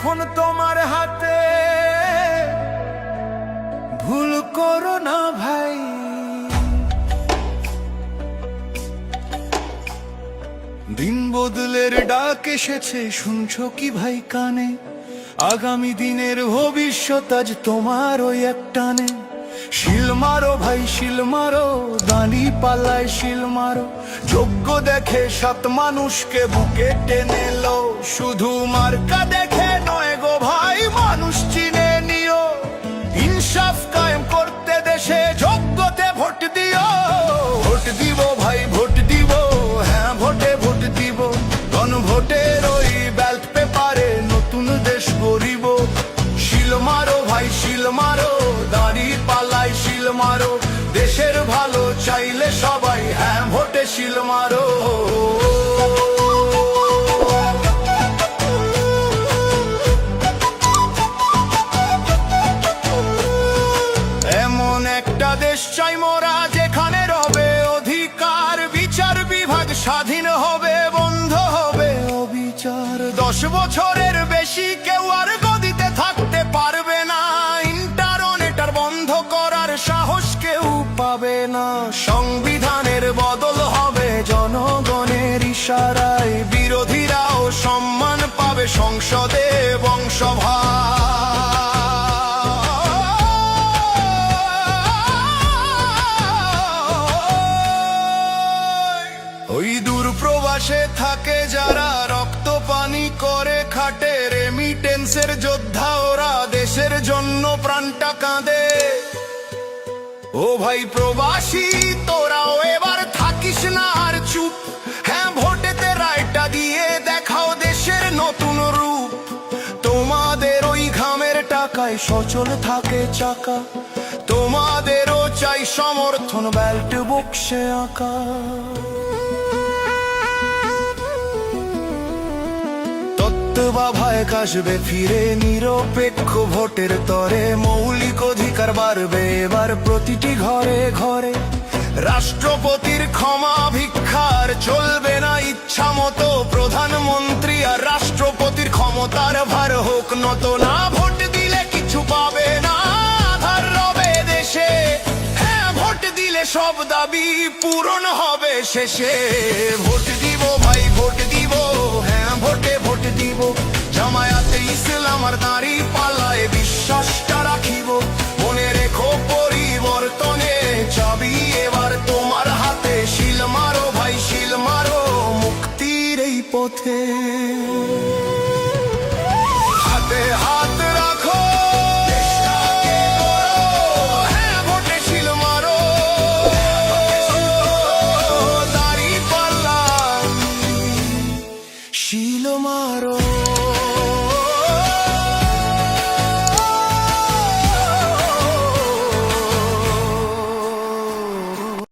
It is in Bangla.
এখন তোমার হাতে, ভুল করো না ভাই। দিন বদলের ডাক এসেছে, শুনছো কি ভাই কানে? আগামী দিনের ভবিষ্যৎ আজ তোমার ওই একটানে। শিল মারো ভাই শিল মারো, দাঁড়ি পাল্লায় শিল মারো। যোগ্য দেখে সাত মানুষকে বুকে টেনে লো, শুধু মার্কা দেখে নয় গো ভাই, মানুষ চিনে নিও। ইনসাফ কায়েম করতে দেশে যোগ্যতে ভোট দিও। ভোট দিব ভাই ভোট দিব, হ্যাঁ ভোটে ভোট দিব। গণভোটের ওই ব্যালট পেপারে নতুন দেশ গড়িব। শিল মারো ভাই শিল মারো, দাঁড়ি পাল্লায় শিল মারো। দেশের ভালো চাইলে সবাই হ্যাঁ ভোটে শিল মারো। এমন একটা দেশ চাই মোরা, যেখানে রবে অধিকার, বিচার বিভাগ স্বাধীন হবে, বন্ধ হবে অবিচার। 10 বছরের বেশি কেউ আর গদিতে থাকতে পারবে না, ইন্টারনেট আর বন্ধ করার সাহস কেউ পাবে না। সংবিধানের বদল হবে জনগণের ইশারায়, বিরোধীরাও সম্মান পাবে সংসদে বংশভা। ওই দূর প্রবাসে থাকে যারা, রক্ত পানি করে খাটে, রেমিটেন্সের যোদ্ধা ওরা, দেশের জন্য প্রাণটা কাঁদে। ও ভাই প্রবাসী তোরাও এবার থাকিস না আর চুপ, হ্যাঁ ভোটেতে রায়টা দিয়ে দেখাও দেশের নতুন রূপ। তোমাদের ওই ঘামের টাকায় সচল থাকে চাকা, তোমাদেরও চাই সমর্থন ব্যালট বক্সে আঁকা। ভাই কাশবে ফিরে নিরপেক্ষ ভোটের তরে, মৌলিক অধিকার বাড়বে এবার প্রতিটি ঘরে ঘরে। রাষ্ট্রপতির ক্ষমা ভিক্ষার চলবে না ইচ্ছা মতো, প্রধানমন্ত্রী আর রাষ্ট্রপতির ক্ষমতার ভার হোক নত না। ভোট দিলে কিছু পাবে না, আধার রবে দেশে, হ্যাঁ ভোট দিলে সব দাবি পূরণ হবে শেষে। ভোট দিব ভাই ভোট দিব, হ্যাঁ ভোটে ভোট দিব। জামায়াতে ইসলাম আর দাঁড়ি পাল্লায় বিশ্বাসটা রাখিব। মনে রেখো পরিবর্তনে চাবি এবার তোমার হাতে। শিল মারো ভাই শিল মারো, মুক্তির এই পথে।